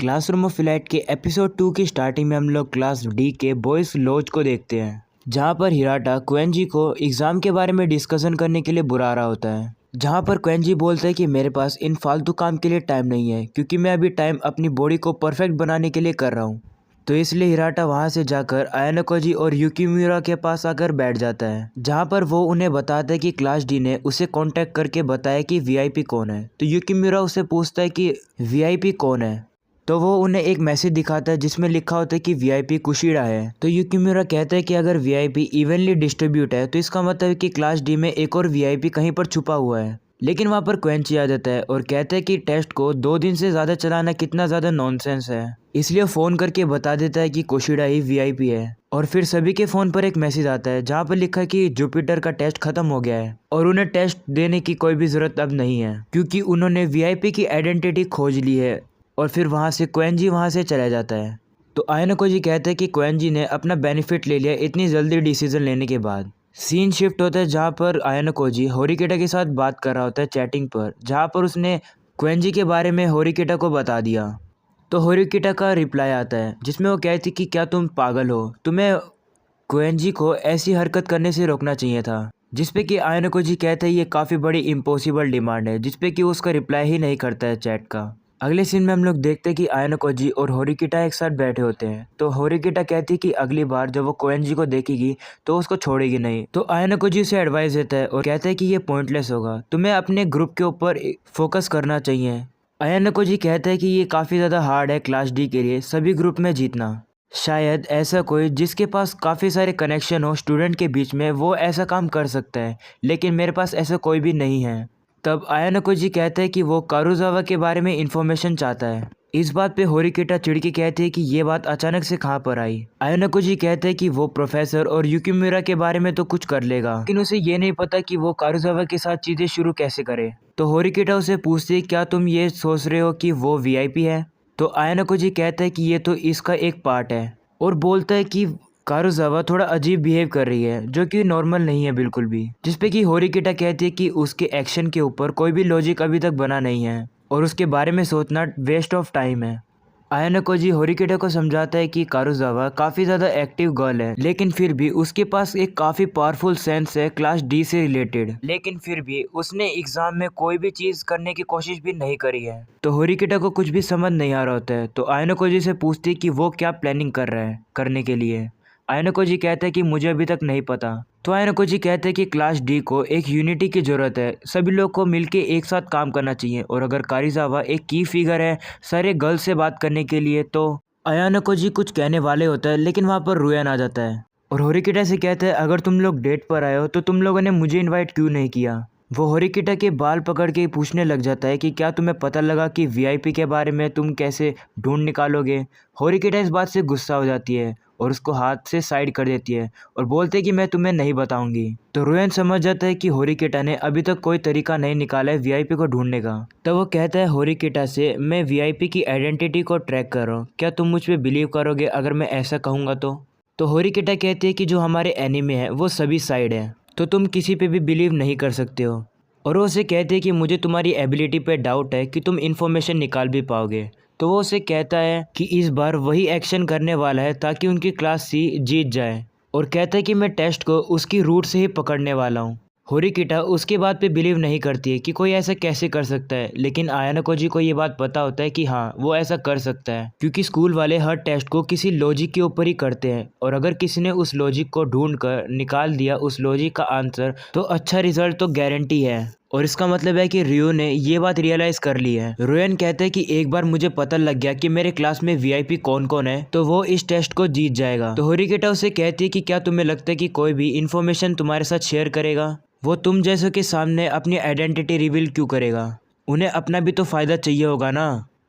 Classroom of elite के episode 2 की starting में हम लोग क्लास डी के बॉयज लॉज को देखते हैं, जहां पर हिराटा क्वेंजी को एग्जाम के बारे में डिस्कशन करने के लिए बुला रहा होता है। जहां पर क्वेंजी बोलता है कि मेरे पास इन फालतू काम के लिए टाइम नहीं है, क्योंकि मैं अभी टाइम अपनी बॉडी को परफेक्ट बनाने के लिए कर रहा हूँ। तो इसलिए हिराटा वहां से जाकर आयानोकोजी और युकिमुरा के पास आकर बैठ जाता है, जहां पर वो उन्हें बताता है कि क्लास डी ने उसे कांटेक्ट करके बताया कि वीआईपी कौन है। तो युकिमुरा उसे पूछता है कि वीआईपी कौन है, तो वो उन्हें एक मैसेज दिखाता है जिसमें लिखा होता है कि वीआईपी कुशिडा है। तो युकिमुरा कहता है कि अगर वीआईपी इवनली डिस्ट्रीब्यूट है तो इसका मतलब है कि क्लास डी में एक और वीआईपी कहीं पर छुपा हुआ है। लेकिन वहाँ पर क्वेंची आ जाता है और कहता है कि टेस्ट को 2 दिन से ज़्यादा चलाना कितना ज़्यादा नॉनसेंस है, इसलिए फ़ोन करके बता देता है कि कुशिडा ही वीआईपी है। और फिर सभी के फ़ोन पर एक मैसेज आता है जहाँ पर लिखा है कि जुपिटर का टेस्ट खत्म हो गया है और उन्हें टेस्ट देने की कोई भी ज़रूरत अब नहीं है, क्योंकि उन्होंने वीआईपी की आइडेंटिटी खोज ली है। और फिर वहाँ से क्वेंजी वहाँ से चला जाता है। तो आयानोकोजी कहते हैं कि क्वेंजी ने अपना बेनिफिट ले लिया इतनी जल्दी डिसीजन लेने के बाद। सीन शिफ्ट होता है जहाँ पर आयानोकोजी होरिकेटा के साथ बात कर रहा होता है चैटिंग पर, जहाँ पर उसने क्वेंजी के बारे में होरिकेटा को बता दिया। तो होरिकेटा का रिप्लाई आता है जिसमें वो कहती कि क्या तुम पागल हो, तुम्हें क्वेंजी को ऐसी हरकत करने से रोकना चाहिए था। जिसपे कि आयानोकोजी कहते हैं ये काफ़ी बड़ी इम्पॉसिबल डिमांड है, जिसपे कि उसका रिप्लाई ही नहीं करता है चैट का। अगले सीन में हम लोग देखते हैं कि आयानोकोजी और होरिकेटा एक साथ बैठे होते हैं। तो होरिकेटा कहती है कि अगली बार जब वो क्वेंजी को देखेगी तो उसको छोड़ेगी नहीं। तो आयानोकोजी उसे एडवाइस देता है और कहता है कि ये पॉइंटलेस होगा, तुम्हें अपने ग्रुप के ऊपर फोकस करना चाहिए। आयानोकोजी कहता है कि ये काफ़ी ज़्यादा हार्ड है क्लास डी के लिए सभी ग्रुप में जीतना। शायद ऐसा कोई जिसके पास काफ़ी सारे कनेक्शन हो स्टूडेंट के बीच में वो ऐसा काम कर सकता है, लेकिन मेरे पास ऐसा कोई भी नहीं है। तब आयानोकोजी कहता है कि वो कारुजावा के बारे में इन्फॉर्मेशन चाहता है। इस बात पे होरिकेटा चिढ़ के कहते हैं कि ये बात अचानक से कहाँ पर आई। आयानोकोजी कहते हैं कि वो प्रोफेसर और युकिमुरा के बारे में तो कुछ कर लेगा, लेकिन उसे ये नहीं पता कि वो कारुजावा के साथ चीज़ें शुरू कैसे करे। तो होरिकेटा उसे पूछती है क्या तुम ये सोच रहे हो कि वो वीआईपी है। तो आयानोकोजी कहता है कि ये तो इसका एक पार्ट है और बोलता है कि कारुजावा थोड़ा अजीब बिहेव कर रही है, जो कि नॉर्मल नहीं है बिल्कुल भी। जिसपे कि होरिकेटा कहती है कि उसके एक्शन के ऊपर कोई भी लॉजिक अभी तक बना नहीं है और उसके बारे में सोचना वेस्ट ऑफ टाइम है। आयानोकोजी होरिकेटा को समझाता है कि कारुजावा काफ़ी ज़्यादा एक्टिव गर्ल है, लेकिन फिर भी उसके पास एक काफ़ी पावरफुल सेंस है क्लास डी से रिलेटेड, लेकिन फिर भी उसने एग्ज़ाम में कोई भी चीज़ करने की कोशिश भी नहीं करी है। तो होरिकेटा को कुछ भी समझ नहीं आ रहा होता है। तो आयानोकोजी से पूछती है कि वो क्या प्लानिंग कर रहा है करने के लिए। आयानोकोजी कहता है कि मुझे अभी तक नहीं पता। तो आयानोकोजी कहते हैं कि क्लास डी को एक यूनिटी की ज़रूरत है, सभी लोग को मिलके एक साथ काम करना चाहिए, और अगर कारुजावा एक की फिगर है सारे गर्ल्स से बात करने के लिए। तो आयानोकोजी कुछ कहने वाले होता है, लेकिन वहाँ पर रुयान आ जाता है और होरिकेटा से कहता है अगर तुम लोग डेट पर आए हो तो तुम लोगों ने मुझे इन्वाइट क्यों नहीं किया। वो होरिकेटा के बाल पकड़ के पूछने लग जाता है कि क्या तुम्हें पता लगा कि वीआईपी के बारे में तुम कैसे ढूंढ निकालोगे। होरिकेटा इस बात से गुस्सा हो जाती है और उसको हाथ से साइड कर देती है और बोलते हैं कि मैं तुम्हें नहीं बताऊंगी। तो रुयान समझ जाता है कि होरिकेटा ने अभी तक कोई तरीका नहीं निकाला है वीआईपी को ढूंढने का। तब वो कहता है होरिकेटा से मैं वीआईपी की आइडेंटिटी को ट्रैक कर रहा हूँ, क्या तुम मुझ पर बिलीव करोगे अगर मैं ऐसा कहूँगा। तो होरिकेटा कहती है कि जो हमारे एनिमे है वो सभी साइड है, तो तुम किसी पे भी बिलीव नहीं कर सकते हो। और वो उसे कहते हैं कि मुझे तुम्हारी एबिलिटी पे डाउट है कि तुम इन्फॉर्मेशन निकाल भी पाओगे। तो वो उसे कहता है कि इस बार वही एक्शन करने वाला है ताकि उनकी क्लास सी जीत जाए, और कहता है कि मैं टेस्ट को उसकी रूट से ही पकड़ने वाला हूँ। होरिकेटा उसके बात पे बिलीव नहीं करती है कि कोई ऐसा कैसे कर सकता है, लेकिन आयानोकोजी को ये बात पता होता है कि हाँ वो ऐसा कर सकता है, क्योंकि स्कूल वाले हर टेस्ट को किसी लॉजिक के ऊपर ही करते हैं, और अगर किसी ने उस लॉजिक को ढूंढ कर निकाल दिया उस लॉजिक का आंसर तो अच्छा रिजल्ट तो गारंटी है। और इसका मतलब है कि रियो ने ये बात रियलाइज कर ली है। रुयान कहते हैं कि एक बार मुझे पता लग गया कि मेरे क्लास में वीआईपी कौन कौन है तो वो इस टेस्ट को जीत जाएगा। तो होरिकेटा उसे कहती है कि क्या तुम्हें लगता है कि कोई भी इन्फॉर्मेशन तुम्हारे साथ शेयर करेगा, वो तुम जैसों के सामने अपनी आइडेंटिटी रिवील क्यों करेगा, उन्हें अपना भी तो फ़ायदा चाहिए होगा ना।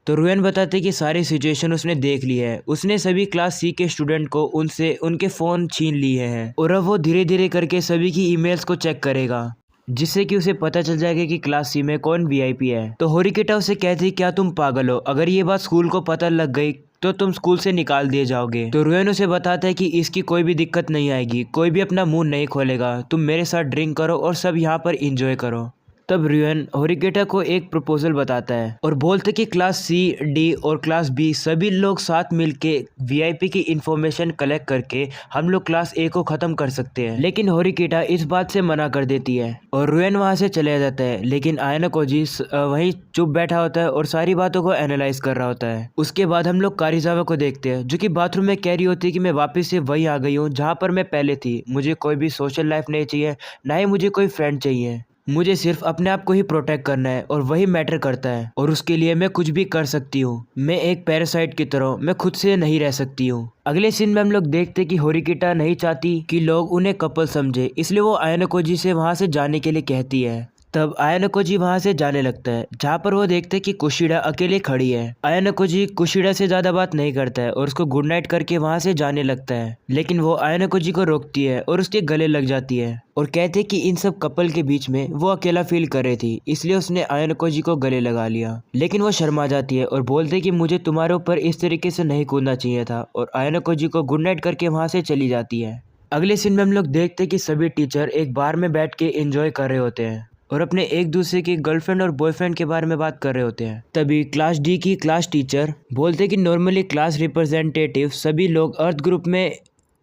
तो रुयान बताते कि सारी सिचुएशन उसने देख ली है, उसने सभी क्लास सी के स्टूडेंट को उनसे उनके फ़ोन छीन लिए हैं और अब वो धीरे धीरे करके सभी की ईमेल्स को चेक करेगा, जिससे कि उसे पता चल जाएगा कि क्लास सी में कौन वीआईपी है। तो होरिकेटा उसे कहती क्या तुम पागल हो, अगर ये बात स्कूल को पता लग गई तो तुम स्कूल से निकाल दिए जाओगे। तो रुयान उसे बताता है कि इसकी कोई भी दिक्कत नहीं आएगी, कोई भी अपना मुंह नहीं खोलेगा, तुम मेरे साथ ड्रिंक करो और सब यहाँ पर इंजॉय करो। तब रियन होरिकेटा को एक प्रपोजल बताता है और बोलते कि क्लास सी, डी और क्लास बी सभी लोग साथ मिलके वीआईपी की इंफॉर्मेशन कलेक्ट करके हम लोग क्लास ए को खत्म कर सकते हैं। लेकिन होरिकेटा इस बात से मना कर देती है और रियन वहां से चले जाता है। लेकिन आयाना कोजी वहीं चुप बैठा होता है और सारी बातों को एनालाइज कर रहा होता है। उसके बाद हम लोग कारिजावा को देखते हैं जो कि बाथरूम में कह रही होती है कि मैं वापस से वही आ गई हूँ जहाँ पर मैं पहले थी। मुझे कोई भी सोशल लाइफ नहीं चाहिए, ना ही मुझे कोई फ्रेंड चाहिए। मुझे सिर्फ अपने आप को ही प्रोटेक्ट करना है और वही मैटर करता है और उसके लिए मैं कुछ भी कर सकती हूँ। मैं एक पैरासाइट की तरह मैं खुद से नहीं रह सकती हूँ। अगले सीन में हम लोग देखते हैं कि होरिकेटा नहीं चाहती कि लोग उन्हें कपल समझे, इसलिए वो आयाना कोजी से वहां से जाने के लिए कहती है। तब आयाना कोजी वहां से जाने लगता है जहाँ पर वो देखते हैं कि कुशिडा अकेले खड़ी है। आयाना कोजी कुशिडा से ज्यादा बात नहीं करता है और उसको गुड नाइट करके वहां से जाने लगता है। लेकिन वो आयाना कोजी को रोकती है और उसके गले लग जाती है और कहते हैं कि इन सब कपल के बीच में वो अकेला फील कर रही थी, इसलिए उसने आयाना कोजी को गले लगा लिया। लेकिन वो शर्मा जाती है और बोलते कि मुझे तुम्हारे ऊपर इस तरीके से नहीं कूदना चाहिए था और आयाना कोजी को गुड नाइट करके वहां से चली जाती है। अगले सीन में हम लोग देखते हैं कि सभी टीचर एक बार में बैठ के एंजॉय कर रहे होते हैं और अपने एक दूसरे की गर्लफ्रेंड और बॉयफ्रेंड के बारे में बात कर रहे होते हैं। तभी क्लास डी की क्लास टीचर बोलते कि नॉर्मली क्लास रिप्रेजेंटेटिव सभी लोग अर्थ ग्रुप में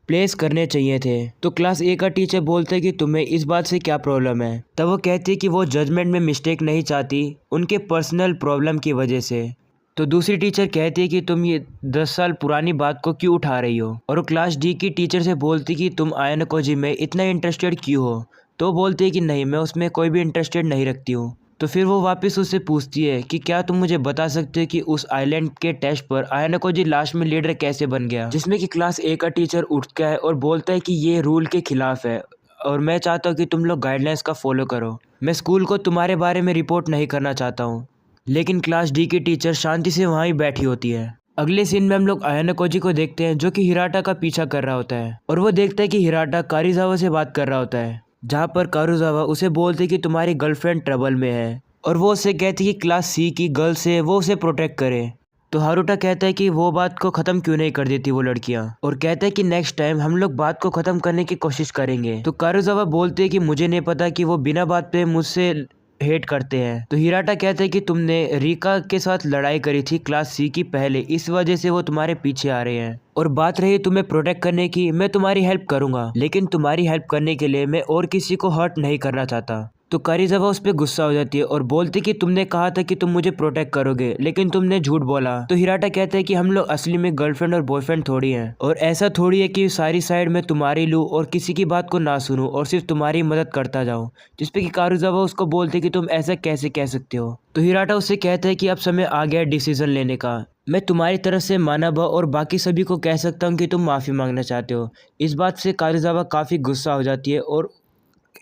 प्लेस करने चाहिए थे। तो क्लास ए का टीचर बोलते कि तुम्हें इस बात से क्या प्रॉब्लम है। तब वो कहती कि वो जजमेंट में मिस्टेक नहीं चाहती, उनके पर्सनल प्रॉब्लम की वजह से। तो दूसरी टीचर कहती है कि तुम ये 10 साल पुरानी बात को क्यों उठा रही हो। और वो क्लास डी की टीचर से बोलती कि तुम आयाना कोजी में इतना इंटरेस्टेड क्यों हो। तो बोलती है कि नहीं, मैं उसमें कोई भी इंटरेस्टेड नहीं रखती हूँ। तो फिर वो वापस उससे पूछती है कि क्या तुम मुझे बता सकते हो कि उस आइलैंड के टेस्ट पर आयाना कोजी लास्ट में लीडर कैसे बन गया। जिसमें कि क्लास ए का टीचर उठता है और बोलता है कि ये रूल के खिलाफ है और मैं चाहता हूँ कि तुम लोग गाइडलाइंस का फॉलो करो। मैं स्कूल को तुम्हारे बारे में रिपोर्ट नहीं करना चाहता हूँ। लेकिन क्लास डी की टीचर शांति से वहाँ ही बैठी होती है। अगले सीन में हम लोग आयाना कोजी को देखते हैं जो कि हिराटा का पीछा कर रहा होता है और वो देखता है कि हिराटा कारिजावा से बात कर रहा होता है, जहाँ पर कारिजावा उसे बोलते कि तुम्हारी गर्लफ्रेंड ट्रबल में है और वो उसे कहती कि क्लास सी की गर्ल से वो उसे प्रोटेक्ट करे। तो हारुटा कहता है कि वो बात को ख़त्म क्यों नहीं कर देती वो लड़कियां, और कहता है कि नेक्स्ट टाइम हम लोग बात को ख़त्म करने की कोशिश करेंगे। तो कारिजावा बोलते हैं कि मुझे नहीं पता कि वो बिना बात पे मुझसे हेट करते हैं। तो हिराटा कहता है कि तुमने रिका के साथ लड़ाई करी थी क्लास सी की पहले, इस वजह से वो तुम्हारे पीछे आ रहे हैं। और बात रही तुम्हें प्रोटेक्ट करने की, मैं तुम्हारी हेल्प करूंगा, लेकिन तुम्हारी हेल्प करने के लिए मैं और किसी को हर्ट नहीं करना चाहता। तो कारिजावा उस पर गुस्सा हो जाती है और बोलती कि तुमने कहा था कि तुम मुझे प्रोटेक्ट करोगे, लेकिन तुमने झूठ बोला। तो हिराटा कहता है कि हम लोग असली में गर्लफ्रेंड और बॉयफ्रेंड थोड़ी हैं, और ऐसा थोड़ी है कि सारी साइड में तुम्हारी लूँ और किसी की बात को ना सुनूं और सिर्फ तुम्हारी मदद करता जाऊं। जिसपे कि कारिजावा उसको बोलते कि तुम ऐसा कैसे कह सकते हो। तो हिराटा उससे कहता है कि अब समय आ गया डिसीजन लेने का। मैं तुम्हारी तरफ से मानाबा और बाकी सभी को कह सकता हूँ कि तुम माफ़ी मांगना चाहते हो। इस बात से कारिजावा काफ़ी गुस्सा हो जाती है और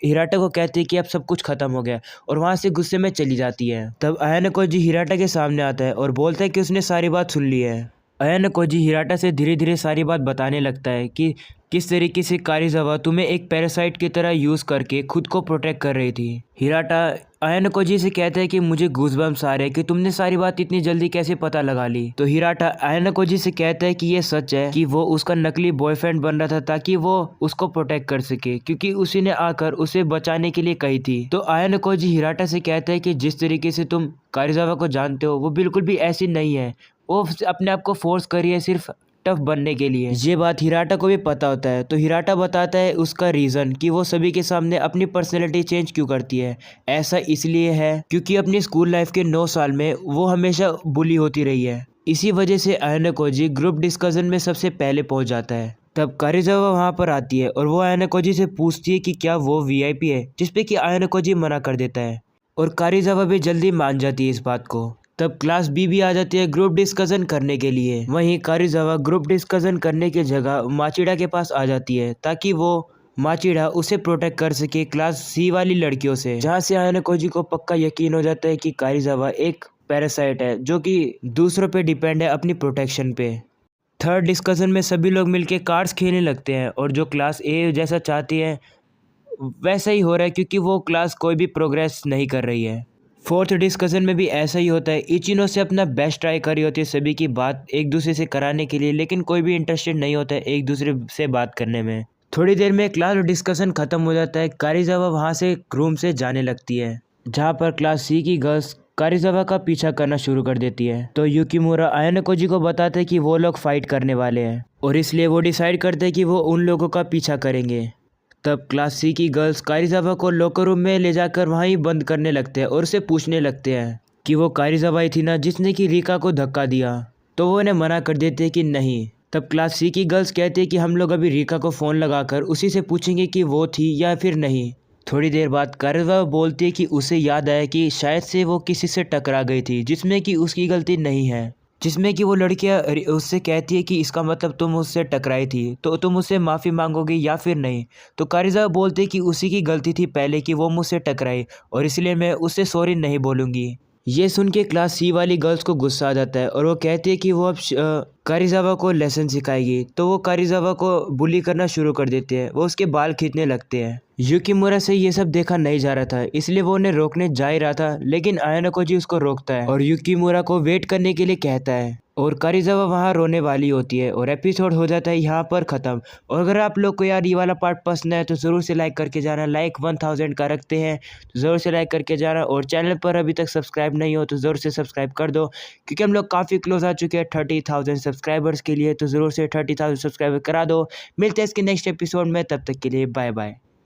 हिराटा को कहती है कि अब सब कुछ खत्म हो गया और वहाँ से गुस्से में चली जाती है। तब आयाना कोजी हिराटा के सामने आता है और बोलता है कि उसने सारी बात सुन ली है। आयाना कोजी हिराटा से धीरे धीरे सारी बात बताने लगता है कि किस तरीके से कारिजावा तुम्हें एक पैरासाइट की तरह यूज़ करके खुद को प्रोटेक्ट कर रही थी। हिराटा आयाना कोजी से कहता है कि मुझे गूज़बम्स आ रहे हैं कि तुमने सारी बात इतनी जल्दी कैसे पता लगा ली। तो हिराटा आयाना कोजी से कहता है कि ये सच है कि वो उसका नकली बॉयफ्रेंड बन रहा था ताकि वो उसको प्रोटेक्ट कर सके, क्योंकि उसी ने आकर उसे बचाने के लिए कही थी। तो आयाना कोजी हिराटा से कहता है कि जिस तरीके से तुम कारिजावा को जानते हो वो बिल्कुल भी ऐसी नहीं है, वो अपने आप को फोर्स करी है सिर्फ टफ बनने के लिए। ये बात हिराटा को भी पता होता है। तो हिराटा बताता है उसका रीज़न कि वो सभी के सामने अपनी पर्सनैलिटी चेंज क्यों करती है। ऐसा इसलिए है क्योंकि अपनी स्कूल लाइफ के 9 साल में वो हमेशा बुली होती रही है। इसी वजह से आयाना कोजी ग्रुप डिस्कशन में सबसे पहले पहुंच जाता है। तब कारिजावा वहाँ पर आती है और वो आयाना कोजी से पूछती है कि क्या वो वीआईपी है, जिसपे कि आयाना कोजी मना कर देता है और कारिजावा भी जल्दी मान जाती है इस बात को। तब क्लास बी भी आ जाती है ग्रुप डिस्कशन करने के लिए। वहीं कारिजावा ग्रुप डिस्कशन करने की जगह माचिडा के पास आ जाती है ताकि वो माचिडा उसे प्रोटेक्ट कर सके क्लास सी वाली लड़कियों से, जहाँ से आयाना कोजी को पक्का यकीन हो जाता है कि कारिजावा एक पैरासाइट है जो कि दूसरों पे डिपेंड है अपनी प्रोटेक्शन पे। थर्ड डिस्कशन में सभी लोग मिलके कार्ड्स खेलने लगते हैं और जो क्लास ए जैसा चाहती है वैसा ही हो रहा है, क्योंकि वो क्लास कोई भी प्रोग्रेस नहीं कर रही है। फोर्थ डिस्कशन में भी ऐसा ही होता है। इचिनो से अपना बेस्ट ट्राई करी होती है सभी की बात एक दूसरे से कराने के लिए, लेकिन कोई भी इंटरेस्टेड नहीं होता है एक दूसरे से बात करने में। थोड़ी देर में क्लास डिस्कशन खत्म हो जाता है। कारिजावा वहाँ से रूम से जाने लगती है जहाँ पर क्लास सी की गर्ल्स कारिजावा का पीछा करना शुरू कर देती है। तो युकिमुरा आयानोकोजी को बताते हैं कि वो लोग फाइट करने वाले हैं और इसलिए वो डिसाइड करते हैं कि वो उन लोगों का पीछा करेंगे। तब क्लास सी की गर्ल्स कारिजावा को लॉकर रूम में ले जाकर वहाँ ही बंद करने लगते हैं और उसे पूछने लगते हैं कि वो कारिजावा ही थी ना जिसने कि रिका को धक्का दिया। तो वो उन्हें मना कर देते हैं कि नहीं। तब क्लास सी की गर्ल्स कहते हैं कि हम लोग अभी रिका को फ़ोन लगाकर उसी से पूछेंगे कि वो थी या फिर नहीं। थोड़ी देर बाद कारिजावा बोलती है कि उसे याद आया कि शायद से वो किसी से टकरा गई थी जिसमें कि उसकी गलती नहीं है। जिसमें कि वो लड़कियां उससे कहती है कि इसका मतलब तुम उससे टकराई थी तो तुम उससे माफ़ी मांगोगी या फिर नहीं। तो कारिजावा बोलते कि उसी की गलती थी पहले कि वो मुझसे टकराई और इसलिए मैं उससे सॉरी नहीं बोलूँगी। ये सुन के क्लास सी वाली गर्ल्स को गुस्सा आ जाता है और वो कहती है कि वो अब कारिजावा को लेसन सिखाएगी। तो वो कारिजावा को बुली करना शुरू कर देते हैं, वो उसके बाल खींचने लगते हैं। युकिमुरा से ये सब देखा नहीं जा रहा था इसलिए वो उन्हें रोकने जा ही रहा था, लेकिन आयानोकोजी उसको रोकता है और युकिमुरा को वेट करने के लिए कहता है और कारिजावा वहाँ रोने वाली होती है और एपिसोड हो जाता है यहाँ पर ख़त्म। और अगर आप लोग को यार ये वाला पार्ट पसंद है तो ज़रूर से लाइक करके जाना। लाइक 1000 का रखते हैं तो ज़रूर से लाइक करके जाना और चैनल पर अभी तक सब्सक्राइब नहीं हो तो ज़रूर से सब्सक्राइब कर दो क्योंकि हम लोग काफ़ी क्लोज आ चुके हैं 30,000 सब्सक्राइबर्स के लिए। तो ज़रूर से 30,000 सब्सक्राइबर करा दो। मिलते हैं इसके नेक्स्ट एपिसोड में, तब तक के लिए बाय बाय।